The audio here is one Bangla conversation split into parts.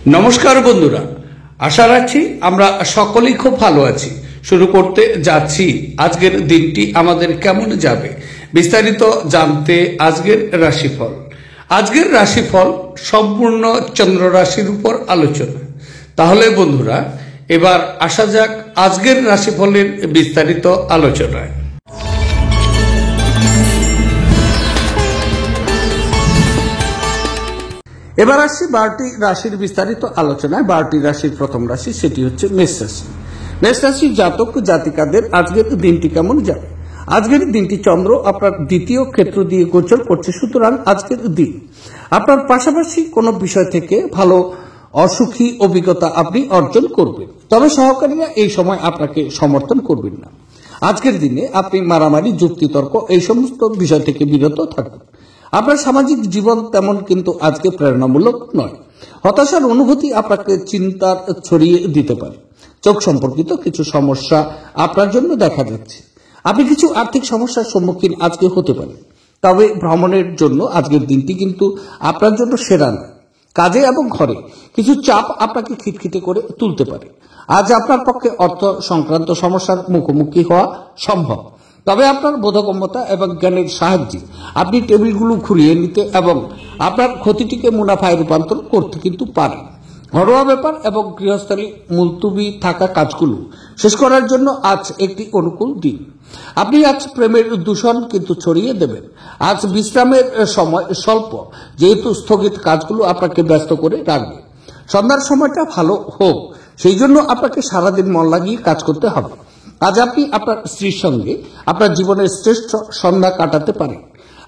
নমস্কার বন্ধুরা, আশা রাখছি আমরা সকলেই খুব ভালো আছি। শুরু করতে যাচ্ছি আজকের দিনটি আমাদের কেমন যাবে বিস্তারিত জানতে আজকের রাশিফল। আজকের রাশিফল সম্পূর্ণ চন্দ্র রাশির উপর আলোচনা। তাহলে বন্ধুরা, এবার আসা যাক আজকের রাশিফলের বিস্তারিত আলোচনায়। এবার আসছি 12টি রাশির বিস্তারিত আলোচনায়। 12টি রাশির প্রথম রাশি, সেটি হচ্ছে মেষ রাশি। মেষ রাশির জাতক জাতিকাদের আজকের দিনটি কেমন যাবে? আজকের দিনটি চন্দ্র আপনার দ্বিতীয় ক্ষেত্র দিয়ে গোচর করছে, সুতরাং আজকের দিন আপনার পাশাপাশি কোনো বিষয় থেকে ভালো অসুখী অভিজ্ঞতা আপনি অর্জন করবেন, তবে সহকারীরা এই সময় আপনাকে সমর্থন করবেন না। আজকের দিনে আপনি মারামারি, যুক্তিতর্ক এই সমস্ত বিষয় থেকে বিরত থাকবেন। আপনার সামাজিক জীবন তেমন কিন্তু আজকে প্রেরণামূলক নয়। হতাশার অনুভূতি আপনাকে চিন্তার ছড়িয়ে দিতে পারে। চোখ সম্পর্কিত কিছু সমস্যা আপনার জন্য দেখা যাচ্ছে। আপনি কিছু আর্থিক সমস্যার সম্মুখীন আজকে হতে পারেন, তবে ভ্রমণের জন্য আজকের দিনটি কিন্তু আপনার জন্য সেরা নয়। কাজে এবং ঘরে কিছু চাপ আপনাকে খিটখিটে করে তুলতে পারে। আজ আপনার পক্ষে অর্থ সংক্রান্ত সমস্যার মুখোমুখি হওয়া সম্ভব, তবে আপনার বোধগম্যতা এবং জ্ঞানের সাহায্যে আপনি টেবিলগুলো ঘুরিয়ে নিতে এবং আপনার ক্ষতিটিকে মুনাফায় রূপান্তর করতে কিন্তু পারেন। ঘরোয়া ব্যাপার এবং গৃহস্থলী মুলতুবি থাকা কাজগুলো শেষ করার জন্য আজ একটি অনুকূল দিন। আপনি আজ প্রেমের দূষণ কিন্তু ছড়িয়ে দেবেন। আজ বিশ্রামের সময় স্বল্প, যেহেতু স্থগিত কাজগুলো আপনাকে ব্যস্ত করে রাখবে। সন্ধ্যার সময়টা ভালো হোক, সেই জন্য আপনাকে সারাদিন মন লাগিয়ে কাজ করতে হবে। আজ আপনি আপনার স্ত্রীর সঙ্গে আপনার জীবনের শ্রেষ্ঠ সন্ধ্যা কাটাতে পারেন।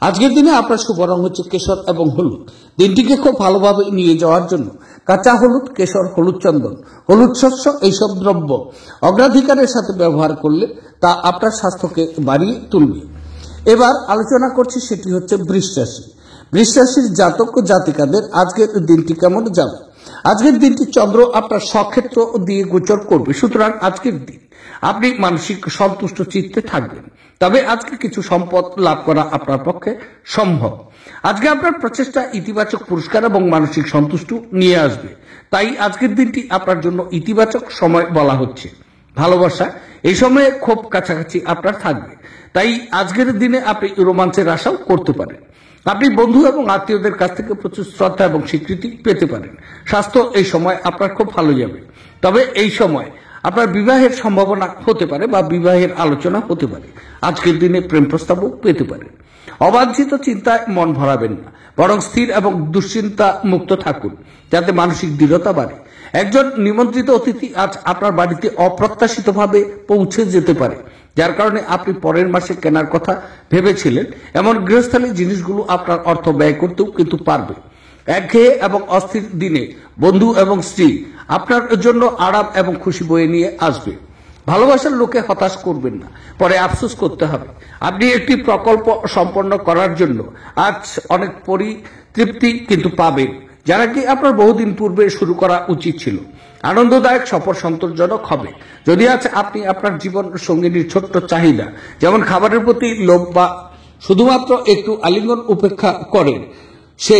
আজকের দিনে আপনার শুভ রং হচ্ছে কেশর এবং হলুদ। দিনটিকে খুব ভালোভাবে নিয়ে যাওয়ার জন্য কাঁচা হলুদ, কেশর, হলুদ চন্দন, হলুদ শস্য এইসব দ্রব্য অগ্রাধিকারের সাথে ব্যবহার করলে তা আপনার স্বাস্থ্যকে বাড়িয়ে তুলবে। এবার আলোচনা করছি, সেটি হচ্ছে বৃষ রাশি। বৃষ রাশির জাতক জাতিকাদের আজকের দিনটি কেমন যাবে? আজকের দিনটি চন্দ্র আপনার স্বক্ষেত্র দিয়ে গোচর করবে, সুতরাং আজকের দিন আপনি মানসিক সন্তুষ্ট চিত্তে থাকবেন, তবে আজকে কিছু সম্পদ লাভ করা আপনার পক্ষে সম্ভব। আজকে আপনার প্রচেষ্টা ইতিবাচক পুরস্কার এবং মানসিক সন্তুষ্টি নিয়ে আসবে, তাই আজকের দিনটি আপনার জন্য ইতিবাচক সময় বলা হচ্ছে। ভালোবাসা এই সময়ে খুব কাছাকাছি আপনার থাকবে, তাই আজকের দিনে আপনি রোমাঞ্চের আশাও করতে পারেন। আপনি বন্ধু এবং আত্মীয়দের কাছ থেকে প্রচুর শ্রদ্ধা এবং স্বীকৃতি পেতে পারেন। স্বাস্থ্য এই সময় আপনার খুব ভালো যাবে, তবে এই সময় আপনার বিবাহের সম্ভাবনা হতে পারে বা বিবাহের আলোচনা হতে পারে। আজকের দিনে প্রেম প্রস্তাবও পেতে পারেন। অবাঞ্ছিত চিন্তায় মন ভরাবেন না, বরং স্থির এবং দুশ্চিন্তা মুক্ত থাকুন, যাতে মানসিক দৃঢ়তা বাড়ে। একজন নিমন্ত্রিত অতিথি আজ আপনার বাড়িতে অপ্রত্যাশিতভাবে পৌঁছে যেতে পারে, যার কারণে আপনি পরের মাসে কেনার কথা ভেবেছিলেন এমন গৃহস্থালী জিনিসগুলো আপনার অর্থ ব্যয় করতেও কিন্তু পারবে। একঘেয়ে এবং অস্থির দিনে বন্ধু এবং স্ত্রী আপনার জন্য আরাম এবং খুশি বয়ে নিয়ে আসবে। ভালোবাসার লোকে হতাশ করবেন না, পরে আফসোস করতে হবে। আপনি একটি প্রকল্প সম্পন্ন করার জন্য আজ অনেক পরিতৃপ্তি কিন্তু পাবেন, যারা কি আপনার বহুদিন পূর্বে শুরু করা উচিত ছিল। আনন্দদায়ক সফর সন্তোষজনক হবে। যদি আজ আপনি আপনার জীবন সঙ্গিনীর ছোট্ট চাহিদা, যেমন খাবারের প্রতি লোভ বা শুধুমাত্র একটু আলিঙ্গন উপেক্ষা করেন, সে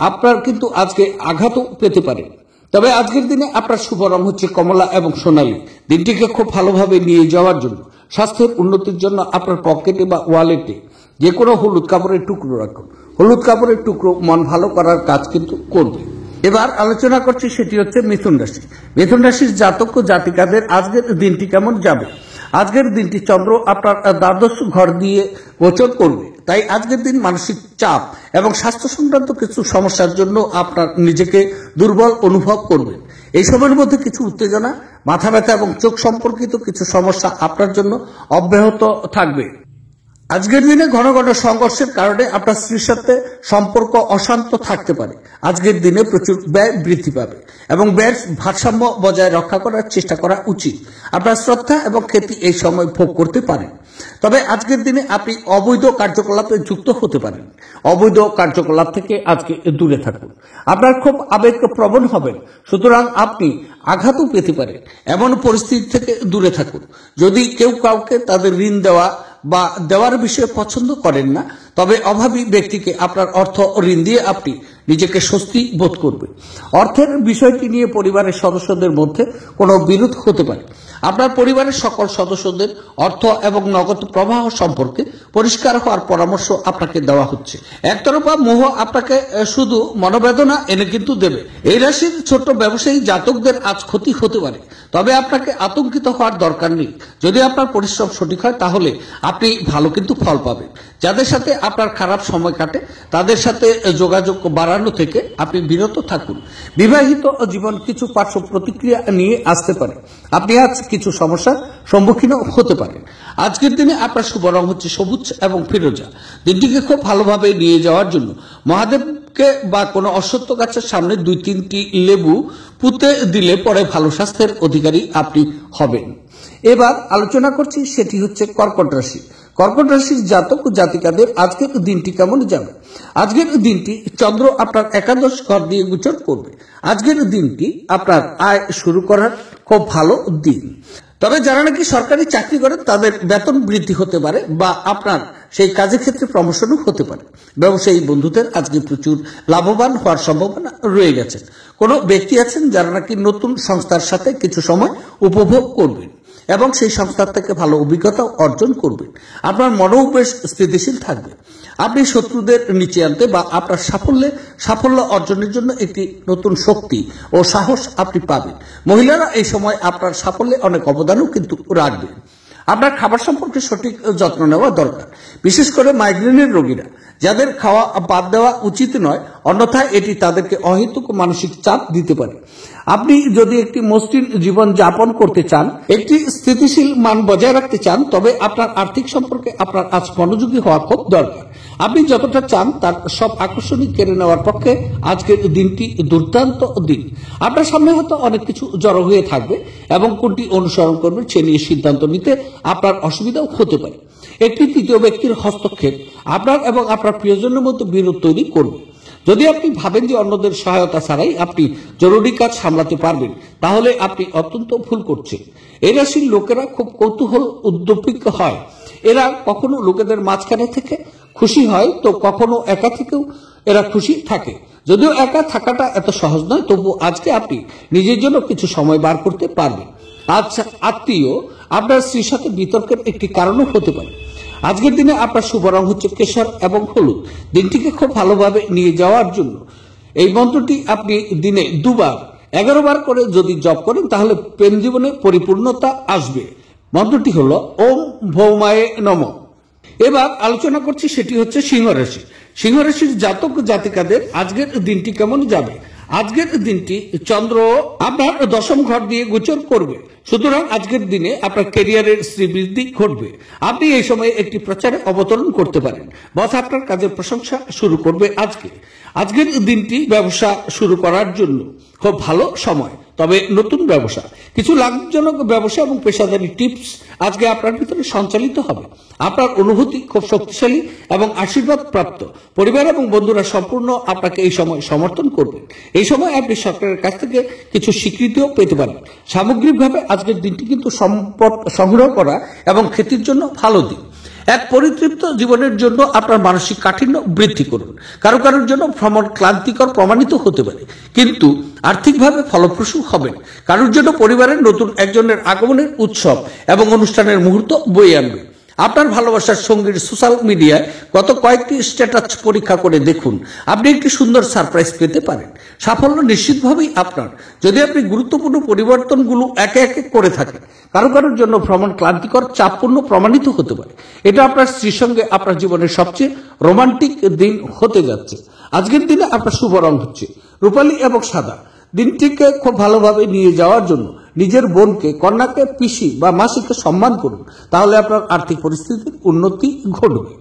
আপনার কিন্তু আজকে আঘাতও পেতে পারে। তবে আজকের দিনে আপনার শুভ রং হচ্ছে কমলা এবং সোনালী। দিনটিকে খুব ভালোভাবে নিয়ে যাওয়ার জন্য, স্বাস্থ্যের উন্নতির জন্য আপনার পকেটে বা ওয়ালেটে যে কোনো হলুদ কাপড়ের টুকরো রাখুন। হলুদ কাপড়ের টুকরো মন ভালো করার কাজ কিন্তু করবে। এবার আলোচনা করছি, সেটি হচ্ছে মিথুন রাশি। মিথুন রাশির জাতক জাতিকাদের আজকের দিনটি কেমন যাবে? আজকের দিনটি চন্দ্র আপনার দ্বাদশ ঘর দিয়ে গোচর করবে, তাই আজকের দিন মানসিক চাপ এবং স্বাস্থ্য সংক্রান্ত কিছু সমস্যার জন্য আপনার নিজেকে দুর্বল অনুভব করবেন। এই সময়ের মধ্যে কিছু উত্তেজনা, মাথা ব্যথা এবং চোখ সম্পর্কিত কিছু সমস্যা আপনার জন্য অব্যাহত থাকবে। আজকের দিনে ঘন ঘন সংঘর্ষের কারণে আপনার স্ত্রীর সাথে সম্পর্ক অশান্ত থাকতে পারে। আজকের দিনে প্রচুর ব্যয় বৃদ্ধি পাবে এবং ব্যয়ের ভারসাম্য বজায় রক্ষা করার চেষ্টা করা উচিত। আপনার শ্রদ্ধা এবং খ্যাতি এই সময় ভোগ করতে পারেন, তবে আজকের দিনে আপনি অবৈধ কার্যকলাপে যুক্ত হতে পারেন। অবৈধ কার্যকলাপ থেকে আজকে দূরে থাকুন। আপনার খুব আবেগপ্রবণ হবেন, সুতরাং আপনি আঘাতও পেতে পারেন। এমন পরিস্থিতি থেকে দূরে থাকুন। যদি কেউ কাউকে তাদের ঋণ দেওয়া বা দেওয়ার বিষয়ে পছন্দ করেন না, তবে অভাবী ব্যক্তিকে আপনার অর্থ ঋণ দিয়ে আপনি নিজেকে স্বস্তি বোধ করবেন। অর্থের বিষয়টি নিয়ে পরিবারের সদস্যদের মধ্যে কোনো বিরোধ হতে পারে। আপনার পরিবারের সকল সদস্যদের অর্থ এবং নগদ প্রবাহ সম্পর্কে পরিষ্কার হওয়ার পরামর্শ আপনাকে দেওয়া হচ্ছে। একতরফা মোহ আপনাকে শুধু মনোবেদনা এনে কিন্তু দেবে। এই রাশির ছোট ব্যবসায়ী জাতকদের আজ ক্ষতি হতে পারে, তবে আপনাকে আতঙ্কিত হওয়ার দরকার নেই। যদি আপনার পরিশ্রম সঠিক হয় তাহলে আপনি ভালো কিন্তু ফল পাবেন। যাদের সাথে আপনার খারাপ সময় কাটে তাদের সাথে যোগাযোগ বাড়ানো থেকে আপনি বিরত থাকুন। বিবাহিত জীবন কিছু পার্শ্ব প্রতিক্রিয়া নিয়ে আসতে পারে। আপনি আজ কিছু সমস্যার সম্মুখীন হতে পারেন। আজকের দিনে আপনার শুভ রং হচ্ছে সবুজ এবং ফিরোজা। দিনটিকে খুব ভালোভাবে নিয়ে যাওয়ার জন্য মহাদেবকে বা কোনো অশ্বত্থ গাছের সামনে 2-3টি লেবু পুঁতে দিলে পরে ভালো স্বাস্থ্যের অধিকারী আপনি হবেন। এবার আলোচনা করছি, সেটি হচ্ছে কর্কট রাশি। কর্কট রাশির জাতক ও জাতিকাদের আজকের দিনটি কেমন যাবে? আজকের দিনটি চন্দ্র আপনার একাদশ ঘর দিয়ে গোচর করবে। আজকের দিনটি আপনার আয় শুরু করার খুব ভালো দিন। তবে যারা নাকি সরকারি চাকরি করেন তাদের বেতন বৃদ্ধি হতে পারে বা আপনার সেই কাজের ক্ষেত্রে প্রমোশনও হতে পারে। ব্যবসায়ী বন্ধুদের আজকে প্রচুর লাভবান হওয়ার সম্ভাবনা রয়ে গেছে। কোনো ব্যক্তি আছেন যারা নাকি নতুন সংস্থার সাথে কিছু সময় উপভোগ করবেন এবং সেই সংস্থার থেকে ভালো অভিজ্ঞতা অর্জন করবেন। আপনার মনও বেশ স্থিতিশীল থাকবে। আপনি শত্রুদের নিচে আনতে বা আপনার সাফল্য অর্জনের জন্য একটি নতুন শক্তি ও সাহস আপনি পাবেন। মহিলারা এই সময় আপনার সাফল্যে অনেক অবদানও কিন্তু রাখবেন। আপনার খাবার সম্পর্কে সঠিক যত্ন নেওয়া দরকার, বিশেষ করে মাইগ্রেনের রোগীরা, যাদের খাওয়া বাদ দেওয়া উচিত নয়, অন্যথায় এটি তাদেরকে অহেতুক মানসিক চাপ দিতে পারে। আপনি যদি একটি মসৃণ জীবন যাপন করতে চান, একটি স্থিতিশীল মান বজায় রাখতে চান, তবে আপনার আর্থিক সম্পর্কে আপনার আজ মনোযোগী হওয়া খুব দরকার। আপনি যতটা চান তার সব আকর্ষণই কেড়ে নেওয়ার পক্ষে আজকের দিনটি দুর্দান্ত দিন। আপনার সামনে হয়তো অনেক কিছু জড়ো হয়ে থাকবে এবং কোনটি অনুসরণ করবেন সে নিয়ে সিদ্ধান্ত নিতে আপনার অসুবিধাও হতে পারে। একটি তৃতীয় ব্যক্তির হস্তক্ষেপ আপনার এবং আপনার প্রিয়জনের মধ্যে বিরোধ তৈরি করবে। যদি আপনি ভাবেন যে অন্যদের সহায়তা ছাড়াই আপনি জরুরি কাজ সামলাতে পারবেন, তাহলে আপনি অত্যন্ত ভুল করছেন। এই রাশির লোকেরা খুব কৌতূহল উদ্দীপক হয়। এরা কখনো লোকেদের মাঝখানে থেকে খুশি হয়, তো কখনো একা থেকেও এরা খুশি থাকে। যদিও একা থাকাটা এত সহজ নয়, তবু আজকে আপনি নিজের জন্য কিছু সময় বার করতে পারবেন। আজ আত্মীয় আপনার স্ত্রীর সাথে বিতর্কের একটি কারণও হতে পারে। আজকের দিনে আপনার শুভ রং হচ্ছে কেশর এবং হলুদ। দিনটিকে খুব ভালোভাবে নিয়ে যাওয়ার জন্য এই মন্ত্রটি আপনি দিনে 2বার 11 বার করে যদি জপ করেন তাহলে প্রেম জীবনে পরিপূর্ণতা আসবে। মন্ত্রটি হলো ওম ভৌমায়ে নমঃ। এবার আলোচনা করছি, সেটি হচ্ছে সিংহ রাশি। সিংহ রাশির জাতক জাতিকাদের আজকের দিনটি কেমন যাবে? আজকের দিনটি চন্দ্র আপনার 10ম ঘর দিয়ে গোচর করবে, সুতরাং আজকের দিনে আপনার ক্যারিয়ারের শ্রীবৃদ্ধি ঘটবে। আপনি এই সময়ে একটি প্রচারে অবতরণ করতে পারেন। বস আপনার কাজের প্রশংসা শুরু করবে। আজকের দিনটি ব্যবসা শুরু করার জন্য খুব ভালো সময়, তবে নতুন ব্যবসা, কিছু লাভজনক ব্যবসা এবং পেশাদারি টিপস আজকে আপনার ভিতরে সঞ্চালিত হবে। আপনার অনুভূতি খুব শক্তিশালী এবং আশীর্বাদ প্রাপ্ত। পরিবার এবং বন্ধুরা সম্পূর্ণ আপনাকে এই সময় সমর্থন করবেন। এই সময় আপনি সরকারের কাছ থেকে কিছু স্বীকৃতিও পেতে পারেন। সামগ্রিকভাবে আজকের দিনটি কিন্তু সম্পদ সংগ্রহ করা এবং খ্যাতির জন্য ভালো দিন। এক পরিতৃপ্ত জীবনের জন্য আপনার মানসিক কাঠিন্য বৃদ্ধি করুন। কারোর জন্য ভ্রমণ ক্লান্তিকর প্রমাণিত হতে পারে, কিন্তু আর্থিকভাবে ফলপ্রসূ হবেন। কারোর জন্য পরিবারের নতুন একজনের আগমনের উৎসব এবং অনুষ্ঠানের মুহূর্ত বয়ে আনবে। আপনার ভালোবাসার সঙ্গীর সোশ্যাল মিডিয়ায় গত কয়েকটি স্ট্যাটাস পরীক্ষা করে দেখুন, আপনি একটি সুন্দর সারপ্রাইজ পেতে পারেন। সাফল্য নিশ্চিতভাবেই আপনার, যদি আপনি গুরুত্বপূর্ণ পরিবর্তনগুলো একে একে করে থাকেন। কারোর জন্য ভ্রমণ ক্লান্তিকর, চাপপূর্ণ প্রমাণিত হতে পারে। এটা আপনার স্ত্রীর সঙ্গে আপনার জীবনের সবচেয়ে রোমান্টিক দিন হতে যাচ্ছে। আজকের দিনে আপনার শুভ রং হচ্ছে রূপালী এবং সাদা। দিনটিকে খুব ভালোভাবে নিয়ে যাওয়ার জন্য নিজের বোনকে, কন্যাকে, পিসি বা মাসিকে সম্মান করুন, তাহলে আপনার আর্থিক পরিস্থিতির উন্নতি ঘটবে।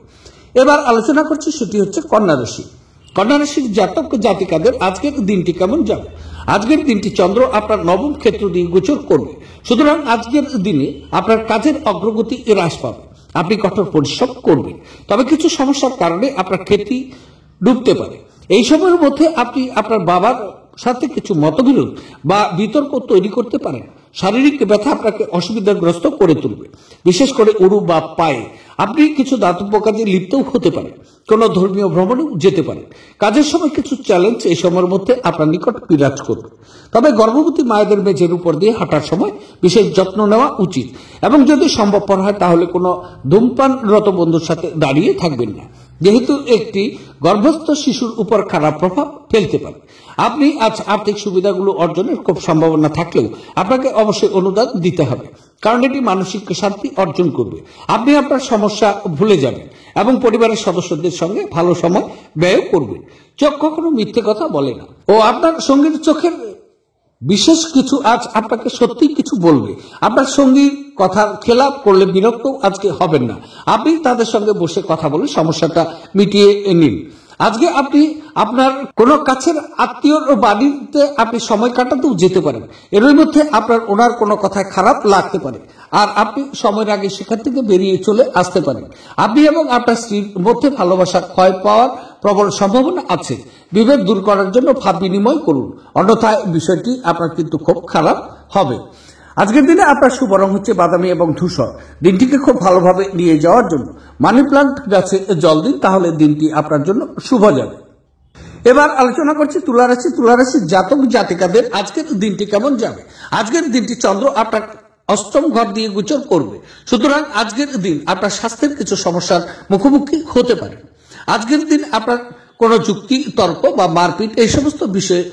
এবার আলোচনা করছি, সেটি হচ্ছে কন্যা রাশি। কন্যা রাশির জাতক জাতিকাদের আজকের দিনটি কেমন যাবে? আজকের দিনটি চন্দ্র আপনার 9ম ক্ষেত্র দিয়ে গোচর করবে, সুতরাং আজকের দিনে আপনার কাজের অগ্রগতি হ্রাস পাবে। আপনি কঠোর পরিশ্রম করবেন, তবে কিছু সমস্যার কারণে আপনার খ্যাতি ডুবতে পারে। এই সময়ের মধ্যে আপনি আপনার বাবার সাথে কিছু মতবিরোধ বা বিতর্ক তৈরি করতে পারেন। শারীরিক ব্যথা আপনাকে অসুবিধাগ্রস্ত করে তুলবে, বিশেষ করে উরু বা পায়ে। আপনি কিছু দাতব্য কাজে লিপ্তও হতে পারেন, কোনো ধর্মীয় ভ্রমণেও যেতে পারেন। কাজের সময় কিছু চ্যালেঞ্জ এই সময়ের মধ্যে আপনার নিকট বিরাজ করবে। তবে গর্ভবতী মায়েদের মেঝের উপর দিয়ে হাঁটার সময় বিশেষ যত্ন নেওয়া উচিত, এবং যদি সম্ভবপর হয় তাহলে কোনো ধূমপানরত বন্ধুর সাথে দাঁড়িয়ে থাকবেন না, যেহেতু একটি গর্ভস্থ শিশুর উপর খারাপ প্রভাব ফেলতে পারে। আপনি আজ আর্থিক সুবিধাগুলো অর্জনের খুব সম্ভাবনা থাকলেও আপনাকে অবশ্যই অনুদান দিতে হবে, কারণ এটি মানসিক শান্তি অর্জন করবে। আপনি আপনার সমস্যা ভুলে যাবেন এবং পরিবারের সদস্যদের সঙ্গে ভালো সময় ব্যয় করবেন। চোখ কখনো মিথ্যে কথা বলে না, ও আপনার সঙ্গীর চোখের বিশেষ কিছু আজ আপনাকে সত্যি কিছু বলবে। আপনার সঙ্গীর কথা খেলাপ করলে বিরক্ত আজকে হবেন না, আপনি তাদের সঙ্গে বসে কথা বলে সমস্যাটা মিটিয়ে নিন। আজকে আপনি আপনার কোনো কাছের আত্মীয়র বাড়িতে আপনি সময় কাটাতেও যেতে পারেন। এর মধ্যে আপনার ওনার কোনো কথায় খারাপ লাগতে পারে, আর আপনি সময়ের আগে সেখান থেকে বেরিয়ে চলে আসতে পারেন। আপনি এবং আপনার স্ত্রীর মধ্যে ভালোবাসা ক্ষয় পাওয়ার প্রবল সম্ভাবনা আছে। বিভেদ দূর করার জন্য ভাব বিনিময় করুন, অন্যথায় বিষয়টি আপনার কিন্তু খুব খারাপ হবে। আজকের দিনে আপনার শুভ রং হচ্ছে বাদামি এবং ধূসর। দিনটিকে খুব ভালোভাবে নিয়ে যাওয়ার জন্য মানি প্লান্ট গাছে জল দিন, তাহলে দিনটি আপনার জন্য শুভ যাবে। এবার আলোচনা করছি তুলা রাশি। তুলা রাশির জাতক জাতিকাদের আজকের দিনটি কেমন যাবে। আজকের দিনটি চন্দ্র আপনার অষ্টম ঘর দিয়ে গোচর করবে, সুতরাং আজকের দিন আপনার স্বাস্থ্যের কিছু সমস্যার মুখোমুখি হতে পারে। আজকের দিন আপনার কোনো যুক্তি তর্ক বা মারপিট এই সমস্ত বিষয়ে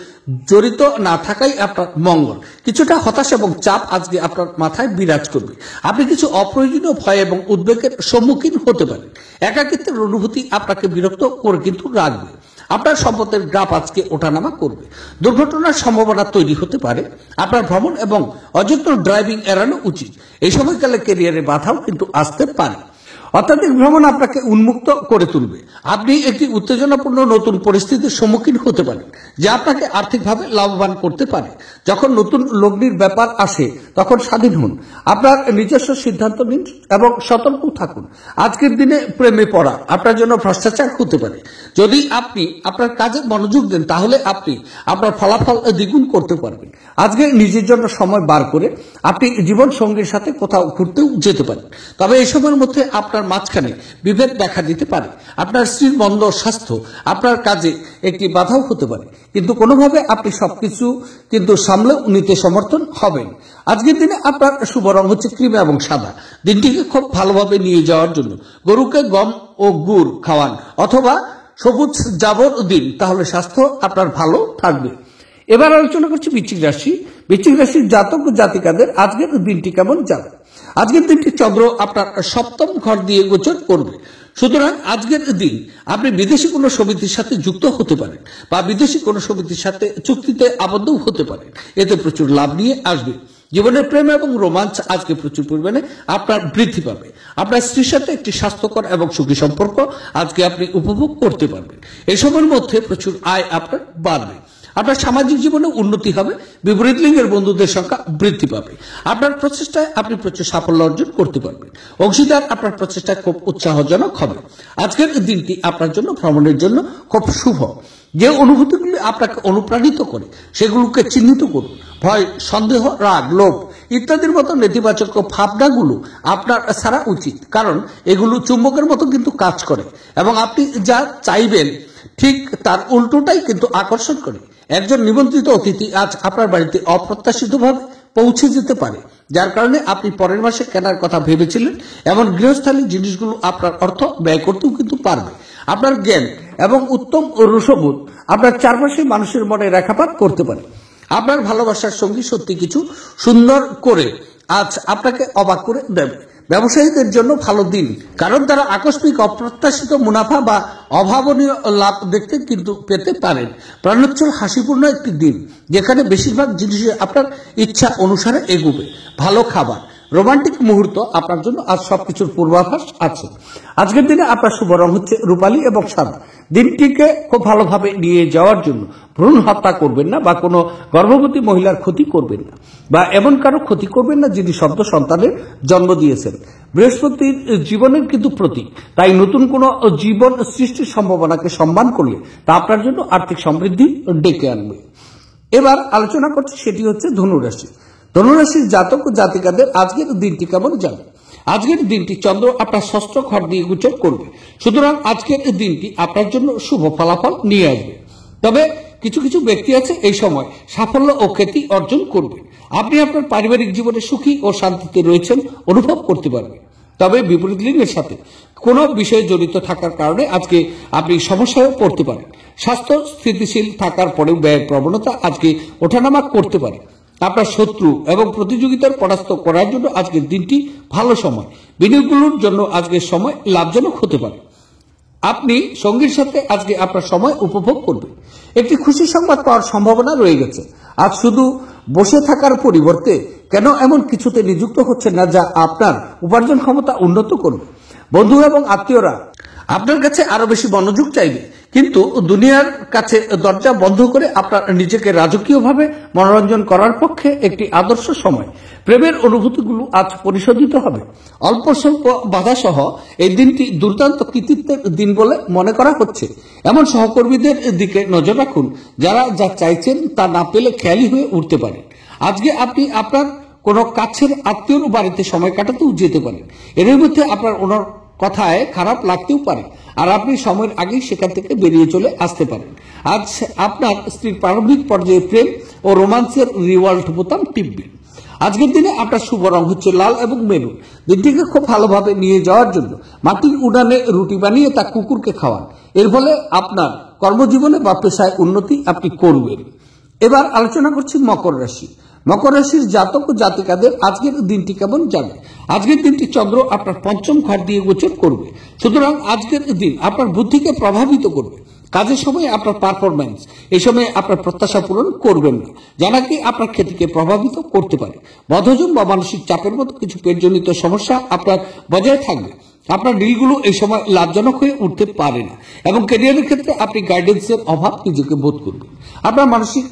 জড়িত না থাকাই আপনার মঙ্গল। কিছুটা হতাশা এবং চাপ আজকে আপনার মাথায় বিরাজ করবে। আপনি কিছু অপ্রয়োজনীয় ভয় এবং উদ্বেগের সম্মুখীন হতে পারেন। একাকিত্বের অনুভূতি আপনাকে বিরক্ত করে কিন্তু রাখবে। আপনার সম্পদের গ্রাফ আজকে ওঠানামা করবে। দুর্ঘটনার সম্ভাবনা তৈরি হতে পারে। আপনার ভ্রমণ এবং অযত্ন ড্রাইভিং এড়ানো উচিত। এই সময়কালে ক্যারিয়ারে বাধাও কিন্তু আসতে পারে। অত্যাধিক ভ্রমণ আপনাকে উন্মুক্ত করে তুলবে। আপনি একটি উত্তেজনাপূর্ণ নতুন পরিস্থিতির সম্মুখীন হতে পারেন, যা আপনাকে আর্থিকভাবে লাভবান করতে পারে। যখন নতুন লগ্নির ব্যাপার আসে তখন স্বাধীন হন, আপনার নিজস্ব সিদ্ধান্ত নিন এবং সতর্ক থাকুন। আজকের দিনে প্রেমে পড়া আপনার জন্য ভ্রষ্টাচার হতে পারে। যদি আপনি আপনার কাজে মনোযোগ দেন তাহলে আপনি আপনার ফলাফল দ্বিগুণ করতে পারবেন। আজকে নিজের জন্য সময় বার করে আপনি জীবন সঙ্গীর সাথে কোথাও ঘুরতেও যেতে পারেন। তবে এই সময়ের মধ্যে আপনার মাঝখানে বিভেদ দেখা দিতে পারে। আপনার স্ত্রীর মন্দ স্বাস্থ্য আপনার কাজে একটি বাধাও হতে পারে, কিন্তু কোনোভাবে আপনি সবকিছু কিন্তু সামলেও নিতে সমর্থন হবেন। আজকের দিনে আপনার শুভ রং হচ্ছে ক্রিম এবং সাদা। দিনটিকে খুব ভালোভাবে নিয়ে যাওয়ার জন্য গরুকে গম ও গুড় খাওয়ান অথবা সবুজ জাবর দিন, তাহলে স্বাস্থ্য আপনার ভালো থাকবে। এবার আলোচনা করছি বৃশ্চিক রাশি। বৃশ্চিক রাশির জাতক ও জাতিকাদের আজকের দিনটি কেমন যাবে। আজকের দিনটি চন্দ্র আপনার সপ্তম ঘর দিয়ে গোচর করবে, সুতরাং আজকের দিন আপনি বিদেশি কোনো সমিতির সাথে যুক্ত হতে পারেন বা বিদেশি কোনো সমিতির সাথে চুক্তিতে আবদ্ধ হতে পারেন। এতে প্রচুর লাভ নিয়ে আসবে। জীবনের প্রেম এবং রোমাঞ্চ আজকে প্রচুর পরিমাণে আপনার বৃদ্ধি পাবে। আপনার স্ত্রীর সাথে একটি স্বাস্থ্যকর এবং সুখী সম্পর্ক আজকে আপনি উপভোগ করতে পারবেন। এই সময়ের মধ্যে প্রচুর আয় আপনার বাড়বে। আপনার সামাজিক জীবনে উন্নতি হবে। বিপরীত লিঙ্গের বন্ধুদের সংখ্যা বৃদ্ধি পাবে। আপনার প্রচেষ্টায় আপনি প্রচুর সাফল্য অর্জন করতে পারবেন। অংশীদার আপনার প্রচেষ্টায় খুব উৎসাহজনক হবে। আজকের দিনটি আপনার জন্য ভ্রমণের জন্য খুব শুভ। যে অনুভূতিগুলি আপনাকে অনুপ্রাণিত করে সেগুলোকে চিহ্নিত করুন। ভয়, সন্দেহ, রাগ, লোভ ইত্যাদির মতো নেতিবাচক ভাবনাগুলো আপনার ছাড়া উচিত, কারণ এগুলো চুম্বকের মতো কিন্তু কাজ করে এবং আপনি যা চাইবেন ঠিক তার উল্টোটাই কিন্তু আকর্ষণ করে। একজন নিমন্ত্রিত অতিথি আজ আপনার বাড়িতে অপ্রত্যাশিতভাবে পৌঁছে যেতে পারে, যার কারণে আপনি পরের মাসে কেনার কথা ভেবেছিলেন এমন গৃহস্থালী জিনিসগুলো আপনার অর্থ ব্যয় করতেও কিন্তু পারবে। আপনার জ্ঞান এবং উত্তম রসবোধ আপনার চারপাশে মানুষের মনে রেখাপাত করতে পারে। আপনার ভালোবাসার সঙ্গী সত্যি কিছু সুন্দর করে আজ আপনাকে অবাক করে দেবে। ব্যবসায়ীদের জন্য ভালো দিন, কারণ তারা আকস্মিক অপ্রত্যাশিত মুনাফা বা অভাবনীয় লাভ দেখতে কিন্তু পেতে পারেন। প্রাণোচ্ছল হাসিপূর্ণ একটি দিন, যেখানে বেশিরভাগ জিনিসে আপনার ইচ্ছা অনুসারে এগোবে। ভালো খাবার, রোমান্টিক মুহূর্ত আপনার জন্য আজ সবকিছুর পূর্বাভাস আছে। আজকের দিনে আপনার শুভ রং হচ্ছে রূপালী এবং সাদা। দিনটিকে খুব ভালোভাবে নিয়ে যাওয়ার জন্য ভ্রূণ হত্যা করবেন না বা কোনো গর্ভবতী মহিলার ক্ষতি করবেন না বা এমন কারো ক্ষতি করবেন না যিনি সদ্য সন্তানের জন্ম দিয়েছেন। বৃহস্পতির জীবনের কিন্তু প্রতীক, তাই নতুন কোনো জীবন সৃষ্টির সম্ভাবনাকে সম্মান করলে তা আপনার জন্য আর্থিক সমৃদ্ধি ডেকে আনবে। এবার আলোচনা করছি সেটি হচ্ছে ধনুরাশি। ধনুরাশির জাতক ও জাতিকাদের আজকের দিনটি কেমন যাবে? আজকের দিনটি চন্দ্র আপনার ষষ্ঠ ঘর দিয়ে গোচর করবে, সুতরাং আজকের দিনটি আপনার জন্য শুভ ফলাফল নিয়ে আসবে। তবে কিছু কিছু ব্যক্তি আছে এই সময় সাফল্য ও খ্যাতি অর্জন করবে। আপনি আপনার পারিবারিক জীবনে সুখী ও শান্তিতে রয়েছেন অনুভব করতে পারবেন। তবে বিপরীত লিঙ্গের সাথে কোনো বিষয়ে জড়িত থাকার কারণে আজকে আপনি সমস্যায় পড়তে পারেন। স্বাস্থ্য স্থিতিশীল থাকার পরেও ব্যয়ের প্রবণতা আজকে ওঠানামা করতে পারে। আপনার শত্রু এবং প্রতিযোগিতার পরাস্ত করার জন্য আজকের দিনটি ভালো সময়। বিনিয়োগগুলোর জন্য আজকের সময় লাভজনক হতে পারে। আপনি সঙ্গীর সাথে আজকে আপনার সময় উপভোগ করবেন। একটি খুশি সংবাদ পাওয়ার সম্ভাবনা রয়ে গেছে। আজ শুধু বসে থাকার পরিবর্তে কেন এমন কিছুতে নিযুক্ত হচ্ছে না যা আপনার উপার্জন ক্ষমতা উন্নত করবে। বন্ধু এবং আত্মীয়রা আপনার কাছে আরো বেশি মনোযোগ চাইবে, কিন্তু দুনিয়ার কাছে দরজা বন্ধ করে আপনার নিজেকে রাজকীয়ভাবে মনোরঞ্জন করার পক্ষে একটি আদর্শ সময়। প্রেমের অনুভূতিগুলো আজ পরিশোধিত হবে। অল্প স্বল্প বাধা সহ এই দিনটি দুর্দান্ত কৃতিত্বের দিন বলে মনে করা হচ্ছে। এমন সহকর্মীদের দিকে নজর রাখুন যারা যা চাইছেন তা না পেলে খেয়ালি হয়ে উঠতে পারেন। আজকে আপনি আপনার কোনো কাছের আত্মীয়র বাড়িতে সময় কাটাতেও যেতে পারেন। এর মধ্যে আপনার ওনার কথায় খারাপ লাগতেও পারে, আর আপনি সময়ের আগেই সেখান থেকে বেরিয়ে চলে আসতে পারেন। আজ আপনার স্ত্রীর প্রারম্ভিক পর্যায়ে প্রেম ও রোমান্সের রিওয়াল্ট বোতাম টিপবেন। আজকের দিনে আপনার শুভ রং হচ্ছে লাল এবং মেরুন। দিনটিকে খুব ভালোভাবে নিয়ে যাওয়ার জন্য মাটির উনানে রুটি বানিয়ে তা কুকুরকে খাওয়ান। এর ফলে আপনার কর্মজীবনে বা পেশায় উন্নতি আপনি করবেন। এবার আলোচনা করছি মকর রাশি। মকর রাশির জাতক ও জাতিকাদের আজকের দিনটি কেমন যাবে? আজকের দিনটি চন্দ্র আপনার পঞ্চম ঘর দিয়ে গোচর করবে, সুতরাং আজকের দিন আপনার বুদ্ধিকে প্রভাবিত করবে। কাজের সময় আপনার পারফরম্যান্স এই সময় আপনার প্রত্যাশা পূরণ করবেন না, যা নাকি আপনার খ্যাতিকে প্রভাবিত করতে পারে। বদহজম বা মানসিক চাপের মতো কিছু পেটজনিত সমস্যা আপনার বজায় থাকবে। আপনার ডিলগুলো এই সময় লাভজনক হয়ে উঠতে পারে না এবং ক্যারিয়ারের ক্ষেত্রে আপনি গাইডেন্সের অভাব নিজেকে বোধ করবেন। আপনার মানসিক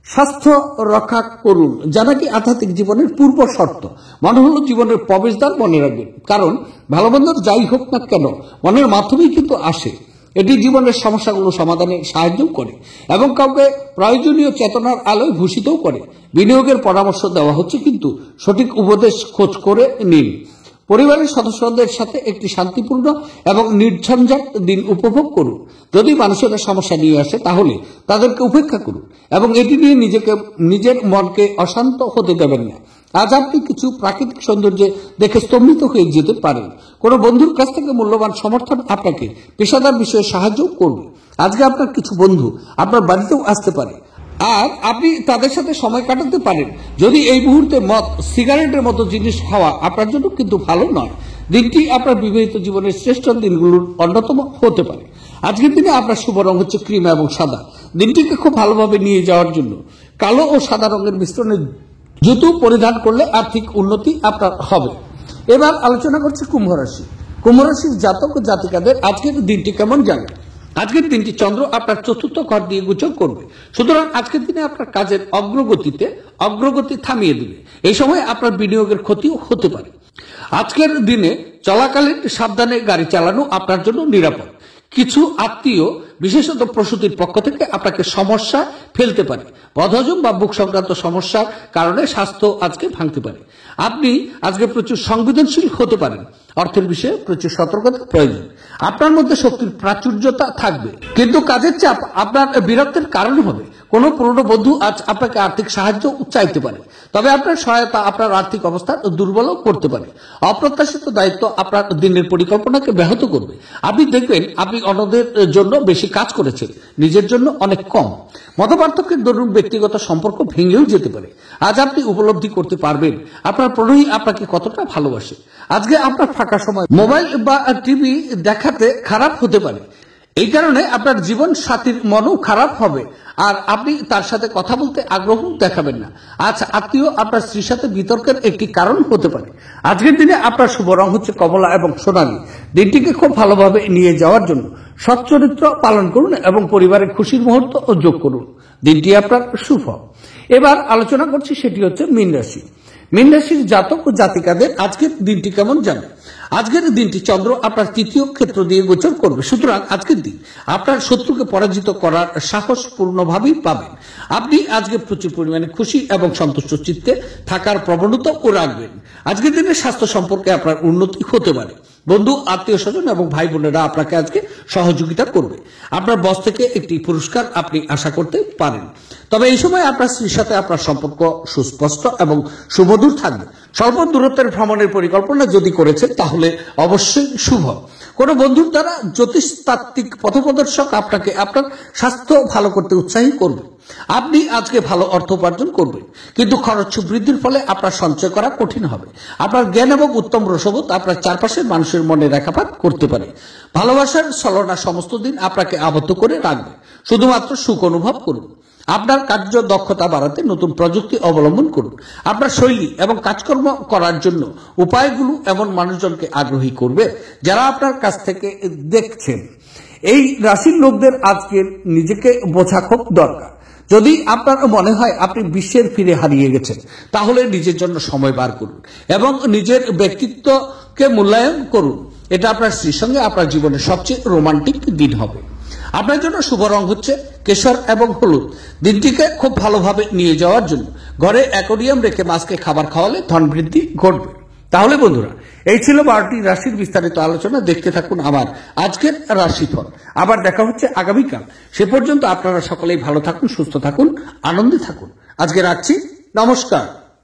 স্বাস্থ্য রক্ষা করুন, যা নাকি আধ্যাত্মিক জীবনের পূর্ব শর্ত। মনে হলো জীবনের প্রবেশদ্বার মনে রাখবেন, কারণ ভালো মন্দ যাই হোক না কেন মনের মাধ্যমেই কিন্তু আসে। এটি জীবনের সমস্যাগুলো সমাধানে সাহায্য করে এবং কাউকে প্রয়োজনীয় চেতনার আলোয় ভূষিতও করে। বিনিয়োগের পরামর্শ দেওয়া হচ্ছে, কিন্তু সঠিক উপদেশ খোঁজ করে নিন। পরিবারের সদস্যদের সাথে একটি শান্তিপূর্ণ এবং নির্ঝঞ্ঝাট দিন উপভোগ করুন। যদি মানুষেরা সমস্যা নিয়ে আসে তাহলে তাদেরকে উপেক্ষা করুন এবং এটি নিয়ে নিজের মনকে অশান্ত হতে দেবেন না। আজ আপনি কিছু প্রাকৃতিক সৌন্দর্য দেখে স্তম্ভিত হয়ে যেতে পারেন। কোনো বন্ধুর কাছ থেকে মূল্যবান সমর্থন আপনাকে পেশাদার বিষয়ে সাহায্য করবে। আজকে আপনার কিছু বন্ধু আপনার বাড়িতেও আসতে পারে আর আপনি তাদের সাথে সময় কাটাতে পারেন। যদি এই মুহূর্তে মদ, সিগারেটের মতো জিনিস খাওয়া আপনার জন্য কিন্তু ভালো নয়। দিনটি আপনার বিবাহিত জীবনের শ্রেষ্ঠ দিনগুলোর অন্যতম হতে পারে। আজকের দিনে আপনার শুভ রং হচ্ছে ক্রিম এবং সাদা। দিনটিকে খুব ভালোভাবে নিয়ে যাওয়ার জন্য কালো ও সাদা রঙের মিশ্রণে জুতো পরিধান করলে আর্থিক উন্নতি আপনার হবে। এবার আলোচনা করছি কুম্ভ রাশি। কুম্ভ রাশির জাতক ও জাতিকাদের আজকের দিনটি কেমন যাবে? আজকের দিনটি চন্দ্র আপনার চতুর্থ ঘর দিয়ে গোচর করবে, সুতরাং আজকের দিনে আপনার কাজের অগ্রগতি থামিয়ে দেবে। এই সময় আপনার বিনিয়োগের ক্ষতিও হতে পারে। আজকের দিনে চলাকালীন সাবধানে গাড়ি চালানো আপনার জন্য নিরাপদ। কিছু আত্মীয়, বিশেষত প্রসূতির পক্ষ থেকে আপনাকে সমস্যা ফেলতে পারে। বদহজম বা বুক সংক্রান্ত সমস্যার কারণে স্বাস্থ্য আজকে ভাঙতে পারে। আপনি আজকে প্রচুর সংবেদনশীল হতে পারেন। অর্থের বিষয়ে প্রচুর সতর্কতা প্রয়োজন। আপনার মধ্যে শক্তির প্রাচুর্যতা থাকবে, কিন্তু কাজের চাপ আপনার বিরক্তের কারণ হবে। কোনো পুরনো বন্ধু আজ আপনাকে আর্থিক সাহায্য চাইতে পারে, তবে আপনার সহায়তা আপনার আর্থিক অবস্থা দুর্বলও করতে পারে। অপ্রত্যাশিত দায়িত্ব আপনার দিনের পরিকল্পনাকে ব্যাহত করবে। আপনি দেখবেন আপনি অন্যদের জন্য বেশি কাজ করেছেন, নিজের জন্য অনেক কম। মতপার্থক্যের দরুন ব্যক্তিগত সম্পর্ক ভেঙেও যেতে পারে। আজ আপনি উপলব্ধি করতে পারবেন আপনার প্রণয়ী আপনাকে কতটা ভালোবাসে। আজকে আপনার ফাঁকা সময় মোবাইল বা টিভি দেখাতে খারাপ হতে পারে। এই কারণে আপনার জীবন সাথীর মনও খারাপ হবে আর আপনি তার সাথে কথা বলতে আগ্রহ দেখাবেন না। আজ আত্মীয় আপনার স্ত্রীর সাথে বিতর্কের একটি কারণ হতে পারে। আজকের দিনে আপনার শুভ রং হচ্ছে কমলা এবং সোনালী। দিনটিকে খুব ভালোভাবে নিয়ে যাওয়ার জন্য সচ্চরিত্র পালন করুন এবং পরিবারের খুশির মুহূর্ত যোগ করুন। দিনটি আপনার শুভ। এবার আলোচনা করছি, সেটি হচ্ছে মীন রাশি। মীন রাশির জাতক ও জাতিকাদের আজকের দিনটি কেমন যাবে? আজকের দিনটি চন্দ্র আপনার তৃতীয় ক্ষেত্র দিয়ে গোচর করবে, সুতরাং আজকের দিন আপনার শত্রুকে পরাজিত করার সাহস পূর্ণভাবেই পাবেন। আপনি আজকে প্রচুর পরিমাণে খুশি এবং সন্তুষ্ট চিত্তে থাকার প্রবণতাও রাখবেন। আজকের দিনে স্বাস্থ্য সম্পর্কে আপনার উন্নতি হতে পারে। বন্ধু, আত্মীয় স্বজন এবং ভাই বোনেরা আপনাকে আজকে সহযোগিতা করবে। আপনার বস থেকে একটি পুরস্কার আপনি আশা করতে পারেন। তবে এই সময় আপনার স্ত্রীর সাথে আপনার সম্পর্ক সুস্পষ্ট এবং সুমধুর থাকবে। স্বল্প দূরত্বের ভ্রমণের পরিকল্পনা যদি করেছেন তাহলে অবশ্যই শুভ। কোন বন্ধুর দ্বারা জ্যোতিষতাত্ত্বিক পথপ্রদর্শক আপনাকে আপনার স্বাস্থ্য ভালো করতে উৎসাহী করবে। আপনি আজকে ভালো অর্থ উপার্জন করবেন, কিন্তু খরচ বৃদ্ধির ফলে আপনার সঞ্চয় করা কঠিন হবে। আপনার জ্ঞান এবং উত্তম রসবোধ আপনার চারপাশের মানুষের মনে রেখাপাত করতে পারে। ভালোবাসার ছলনা সমস্ত দিন আপনাকে আবদ্ধ করে রাখবে। শুধুমাত্র সুখ অনুভব করুন। আপনার কার্য দক্ষতা বাড়াতে নতুন প্রযুক্তি অবলম্বন করুন। আপনার শৈলী এবং কাজকর্ম করার জন্য উপায়গুলো এমন মানুষজনকে আগ্রহী করবে যারা আপনার কাছ থেকে দেখছেন। এই রাশির লোকদের আজকে নিজেকে বোঝা খুব দরকার। যদি আপনার মনে হয় আপনি বিশ্বের ফিরে হারিয়ে গেছেন, তাহলে নিজের জন্য সময় বার করুন এবং নিজের ব্যক্তিত্বকে মূল্যায়ন করুন। এটা আপনার স্ত্রীর সঙ্গে আপনার জীবনের সবচেয়ে রোমান্টিক দিন হবে। আপনার জন্য শুভ রং হচ্ছে কেশর এবং হলুদ। দিনটিকে খুব ভালোভাবে নিয়ে যাওয়ার জন্য ঘরে অ্যাকোয়ারিয়াম রেখে মাছকে খাবার খাওয়ালে ধন বৃদ্ধি ঘটবে। তাহলে বন্ধুরা, এই ছিল 12টি রাশির বিস্তারিত আলোচনা। দেখতে থাকুন আমার আজকের রাশিফল। আবার দেখা হচ্ছে আগামীকাল। সে পর্যন্ত আপনারা সকলেই ভালো থাকুন, সুস্থ থাকুন, আনন্দে থাকুন। আজকে রাখছি। নমস্কার।